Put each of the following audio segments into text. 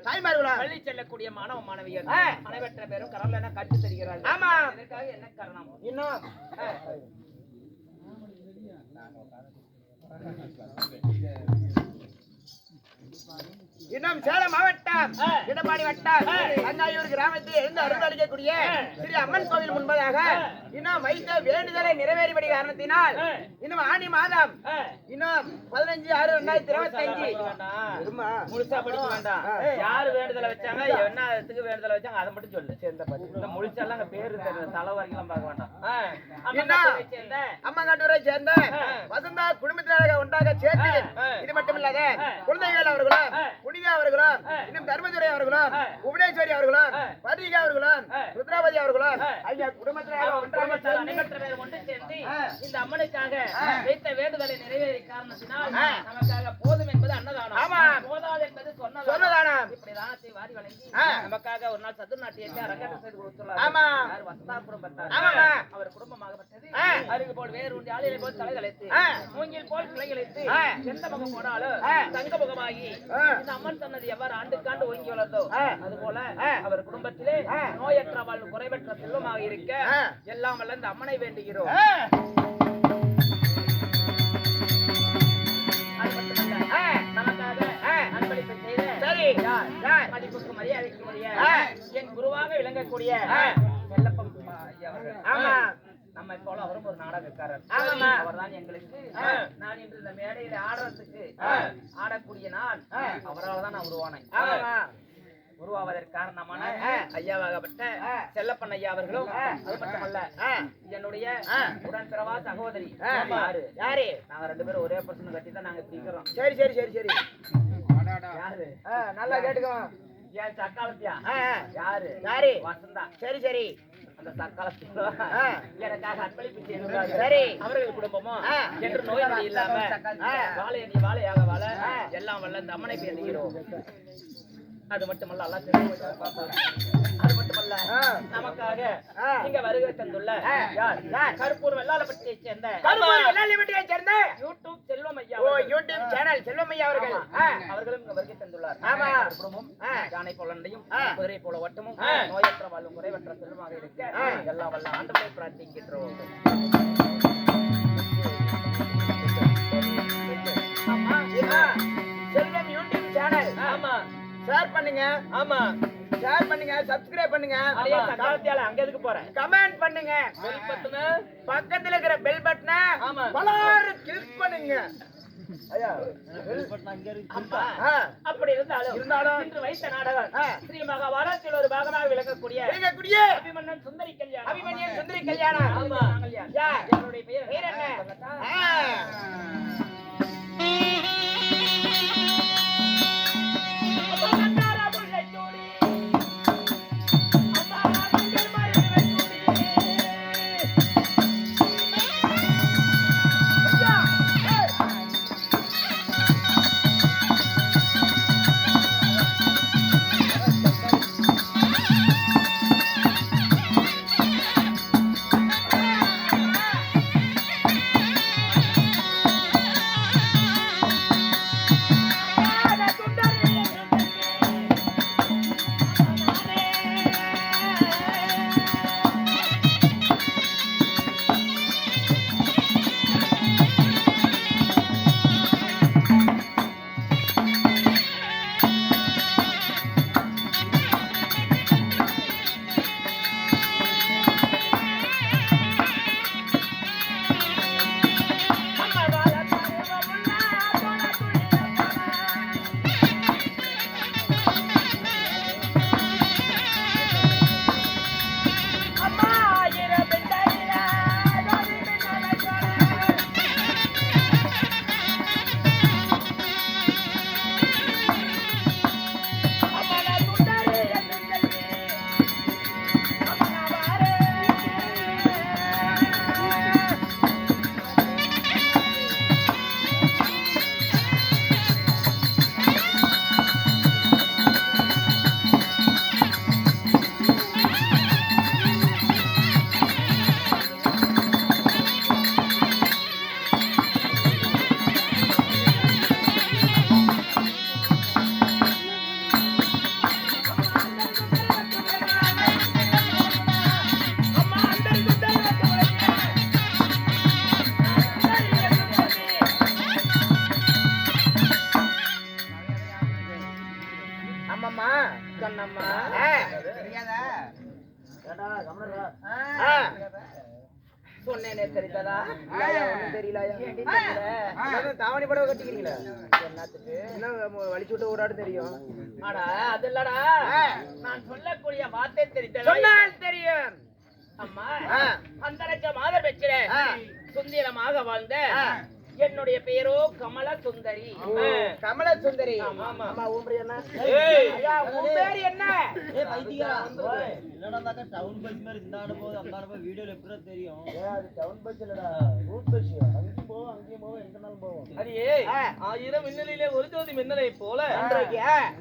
தாய்மார்களும் பள்ளி செல்லக்கூடிய மாணவ மாணவியர் அனைவற்ற பேரும் கடவுள் கற்று தருகிறார்கள். ஆமா, இதற்காக என்ன காரணம்? இன்னும் இன்னும் சேலம் மாவட்டம் இடப்பாடி வட்டம் தங்காயூர் கிராமத்தில் இருந்து அருள்பாலிக்கக்கூடிய ஸ்ரீ அம்மன் கோவில் முன்பதாக இன்னும் வைத்த வேண்டுதலை நிறைவேறிபடி காரணத்தினால் இன்னும் ஆணி மாதம் இன்னும் 15/6/2025 முழுசா படிக்க வேண்டாம். யாரு வேண்டுதலை வச்சாங்க, என்னத்துக்கு வேண்டுதலை வச்சாங்க அதை மட்டும் சொல்லு. இந்த முழுசாலாம் பேரு தலை வரைக்கும் பார்க்க வேண்டாம். அம்மங்காட்டூரை சேர்ந்த வசந்தா குடும்பத்தினராக ஒன்றாக சேர்த்து இது மட்டும் இல்லாத குழந்தைகள் அவர்களும் புனிதா அவர்களும் இன்னும் தர்மதுரை அவர்களும் புவனேஸ்வரி அவர்களும் பதிகா அவர்களும் ருத்ராவதி அவர்களும் ஐயா குடும்பத்தினராக ஒன்றாக ஒன்று சேர்ந்து இந்த அம்மனுக்காக வைத்த வேண்டுதலை நிறைவேறிய காரணத்தினால் நமக்காக போதும் என்பது அன்னதானம். ஆமா, போதாது என்பது சொன்னதானம். இப்படி தானத்தை வாரி வழங்கி நமக்காக ஒரு நாள் சதுர்நாட்டியத்தை அரங்கேற்றம் செய்து கொடுத்துள்ளார். ஆமா, வசந்தாபுரம் பட்டார். அவர் குடும்பமாகப்பட்டது அருகு போல் வேறு ஒன்று ஆளிலை போல் தலை தலைத்து மூங்கில் போல் கிளைகளைத்து எந்த முகம் போனாலும் தங்க முகமாகி இந்த அம்மன் சொன்னது எவ்வாறு ஆண்டுக்காண்டு ஓங்கி வளர்ந்தோ அது போல அவர் குடும்பத்திலே நோயற்ற வாழ்வு குறைவற்ற செல்வமாக இருக்க எல்லாம் வல்ல இந்த அம்மனை வேண்டுகிறோம். அது மட்டுமல்ல, நமக்காக அன்பளிப்பை செய்த மதிப்புக்கு மரியாதைக்கு உரிய என் குருவாக விளங்கக்கூடிய செல்லப்பம் நம்ம போல அவரும் ஒரு நாடகக்காரர். அவர்தான் எங்களுக்கு நான் இன்று இந்த மேடையில ஆடுறதுக்கு ஆடக்கூடிய நாள் அவரால் தான் நான் உருவானேன். உருவாவதற்கு காரணமான ஐயாவாகப்பட்ட செல்லப்பன் ஐயா அவர்களும் அது மட்டுமல்ல என்னுடைய உடன் பிறவா சகோதரி யாரு நாங்க 2 பேரும் ஒரே பர்சன் கட்டி தான் நாங்க பிடிக்கிறோம். சரி சரி சரி சரி யாரு நல்லா கேட்டுக்கோ. ஏன் சக்காலத்தியா யாரு யாரு வசந்தா. சரி சரி அந்த சக்காலத்துல எனக்காக அன்பளிப்பு செய்தார். சரி அவர்கள் குடும்பமும் என்று நோய் நொடி இல்லாம வாழையடி வாழையாக வாழ எல்லாம் வல்ல இந்த அம்மனை பேசுகிறோம். அது மட்டுமல்ல அல்லா அது மட்டுமல்ல நமக்காக நீங்க வருகை தந்துள்ள கருப்பூர் வெள்ளாளப்பட்டியை சேர்ந்த யூடியூப் செல்வம் ஐயா யூடியூப் சேனல் செல்வம் ஐயா அவர்கள் அவர்களும் இங்க வருகை தந்துள்ளார். குடும்பமும் யானை போல நடையும் குதிரை போல வட்டமும் நோயற்ற வாழ்வும் குறைவற்ற செல்வமாக இருக்க எல்லா வல்ல ஆண்டவரை பிரார்த்திக்கின்றோம். செல்வம் யூடியூப் சேனல் ஆமா ஷேர் பண்ணுங்க. ஆமா ஷேர் பண்ணுங்க, சப்ஸ்கிரைப் பண்ணுங்க. அடே சகாலத்தியால அங்க எதுக்கு போற? கமெண்ட் பண்ணுங்க. பெல் பட்டனை பக்கத்துல இருக்கிற பெல் பட்டனை ஆமா பலார கிளிக் பண்ணுங்க. ஐயா பெல் பட்டன் அங்க இருக்கு. அப்படி இருந்தாலும் இன்று வைத்த நாடகம் ஸ்ரீ மகாபாரதத்தில் ஒரு பாகமாக விளங்கக்கூடிய அபிமன்யன் சுந்தரி கல்யாணம். ஆமா யா என்னுடைய பெயர் என்ன? ஆமாம்மா கண்ணம்மா தெரியாதா சொன்னேனே தெரிந்ததா தெரியலையா தாவணி படவை கட்டிக்கிறீங்களா என்னத்துக்கு என்ன வலிச்சு விட்டு ஒரு ஆடு தெரியும் ஆடா அது இல்லடா நான் சொல்லக்கூடிய வார்த்தை தெரிந்ததா சொன்னால் தெரியும் அம்மா அந்த மாதர் பெற்ற சுந்தரமாக வாழ்ந்த என்னுடைய பேரோ கமல சுந்தரி. கமல சுந்தரி. ஆமா உன் பேர் என்ன? ஐயா உன் பேர் என்ன? இல்லடாக்கா டவுன் பஸ் மாதிரி இந்த ஆடு போகுது அந்த ஆடு போய் வீடியோல எப்படி தெரியும்? அது டவுன் பஸ் இல்லடா, ரூட் பஸ். அங்கேயும் போவோம் அங்கேயும் போவோம் எங்கனாலும் போவோம். அது 1000 மின்னலிலே ஒரு ஜோதி மின்னலை போல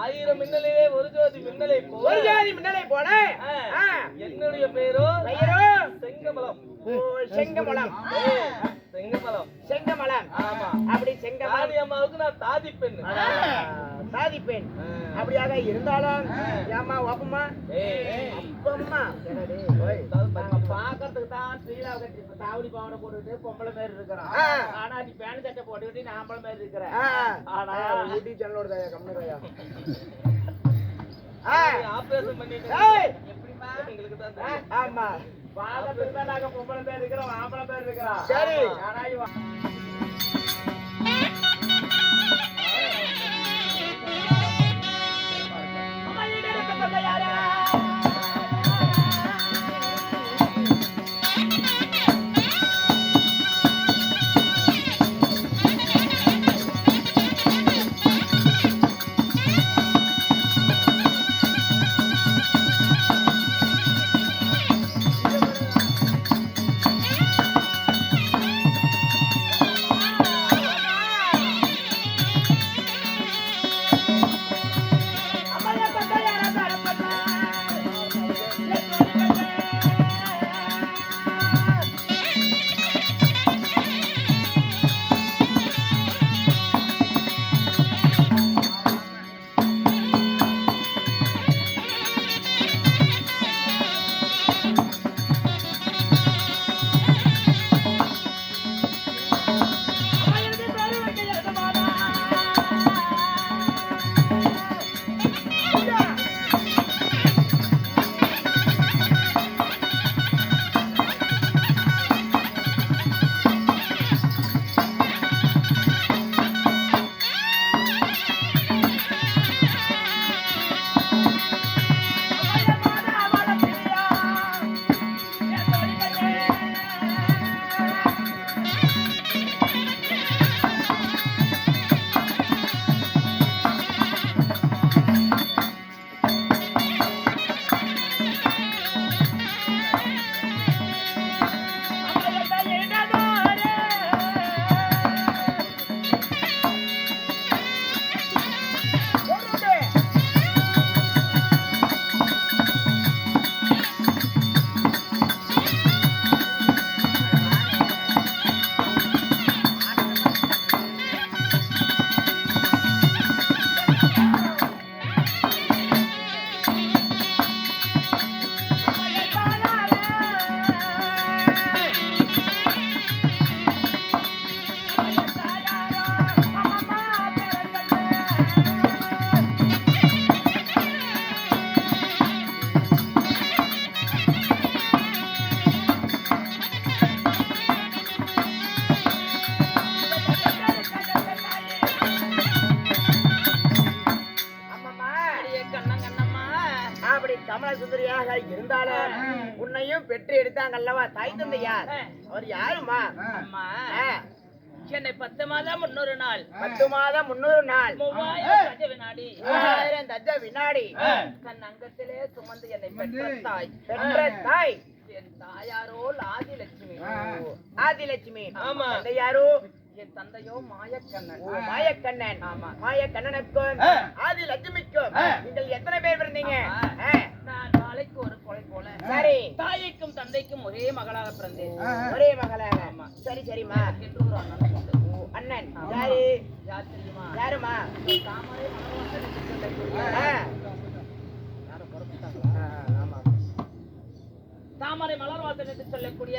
1000 மின்னலிலே ஒரு ஜோதி மின்னலை போல ஒரு ஜோதி மின்னலை போல என்னுடைய பேரோ செங்கமலம். செங்கமலம். செங்கமலம் செங்கமலம். ஆமா அப்படி செங்கமலம் அம்மாவுக்கு நான் தாதி பெண். தாதி பெண் அப்படியாக இருந்தாலும் ஏமா அப்பம்மா அப்பம்மா பாக்கிறதுக்கு தான் ஸ்ரீலாவை தாவடி பாவனை போட்டுட்டு பொம்பளை மாதிரி இருக்கிறான். ஆனா நீ பேண்ட் சட்டை போட்டுக்கிட்டு நான் ஆம்பளை மாதிரி இருக்கிறேன். ஆனா யூடியூப் சேனலோட தயா கம்மியா ஆபரேஷன் பண்ணிட்டு எப்படிமா உங்களுக்கு தான் ஆமா பாக்கிறதுக்கு தான் நாங்க பொம்பளை மாதிரி இருக்கிறோம், ஆம்பளை மாதிரி இருக்கிறோம். சரி ஆனா கமல சுந்தரியாக இருந்தாலும் உன்னையும் பெற்று எடுத்தாங்க அல்லவா தாய் தந்தையார், அவர் யாருமா? அம்மா என்னை 10 மாதம் 300 நாள் 10 மாதம் 300 நாள் 3000 கஜ வினாடி 3000 கஜ வினாடி தன் அங்கத்திலே சுமந்து என்னை பெற்ற தாய் என் தாயாரோ ஆதிலட்சுமி. ஆதிலட்சுமி. ஆமா. தந்தையாரோ என் தந்தையோ மாயக்கண்ணன். மாயக்கண்ணன். ஆமா. மாயக்கண்ணனுக்கும் ஆதிலட்சுமிக்கும் நீங்கள் எத்தனை பேர் பிறந்தீங்க? நான் நாளைக்கு ஒரு கொலை போல சரி தாய்க்கும் தந்தைக்கும் ஒரே மகளாக பிறந்தேன். ஒரே மகளாக. சரி சரிமா. என்று ஒரு அண்ணன் உண்டு. அண்ணன் யாரு? யார் தெரியுமா? யாருமா? தாமரை மலர்வாசனை தாமரை மலர்வாசன் என்று சொல்லக்கூடிய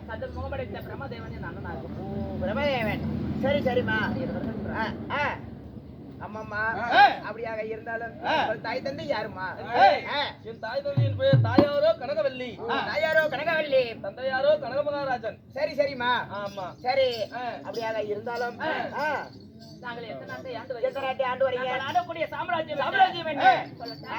சதுர் முகமடைத்த பிரம்மதேவனின் அண்ணனாகும். பிரம்மதேவன். சரி சரிமா. அம்மா ஆமாம்மா. அப்படியாக இருந்தாலும் உங்கள் தாய் தந்தை யாருமா? என் தாய் தந்தையின் பெயர் தாயாரோ கனகவல்லி, தாயாரோ கனகவல்லி, தந்தையாரோ கனகமகாராஜன். சரி சரிம்மா. ஆமா. சரி அப்படியாக இருந்தாலும் நாங்கள் எத்தனை நாட்டை ஆண்டு எத்தனை நாட்டை ஆண்டு வரீங்க? நாங்கள் ஆடக்கூடிய சாம்ராஜ்யம் சாம்ராஜ்யம் என்ன? சொல்லட்டா?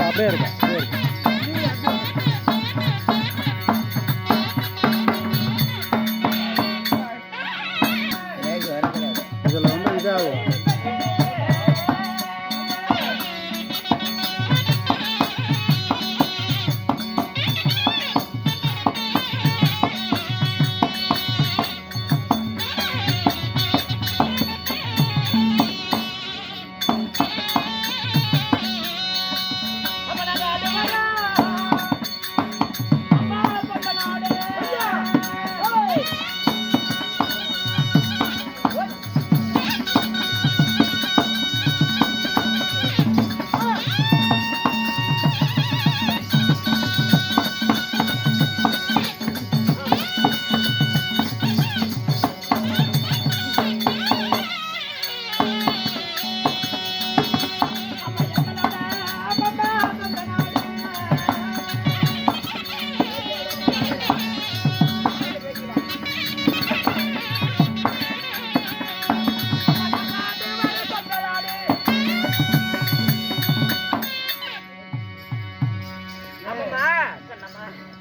அப்படியே இருக்கா? இதுல வந்து இதாகும்.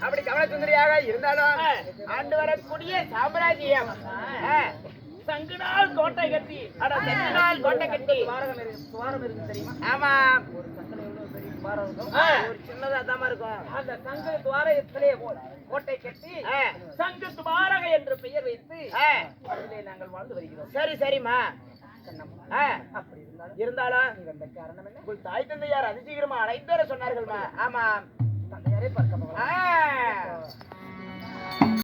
அப்படி கவனசுந்தரியாக இருந்தாலும் ஆண்டு வரக்கூடிய சாம்ராஜ்யம் சங்குனால் கோட்டை கட்டி சென்னால் கோட்டை கட்டி துவாரம் இருக்கு தெரியுமா? ஆமா ஒரு சங்கில எவ்வளவு பெரிய துவாரம் இருக்கும்? ஒரு சின்னதா தான் இருக்கும். அந்த சங்கு துவாரத்திலே கோட்டை கட்டி சங்கு துவாரக என்று பெயர் வைத்து அதிலே நாங்கள் வாழ்ந்து வருகிறோம். சரி சரிம்மா. அப்படி இருந்தாலும் அந்த காரணம் என்ன? உங்கள் தாய் தந்தை யார் அதிசீக்கிரமா அழைத்து வர சொன்னார்கள்மா? ஆமா தந்தையாரே பார்க்க போகலாம்.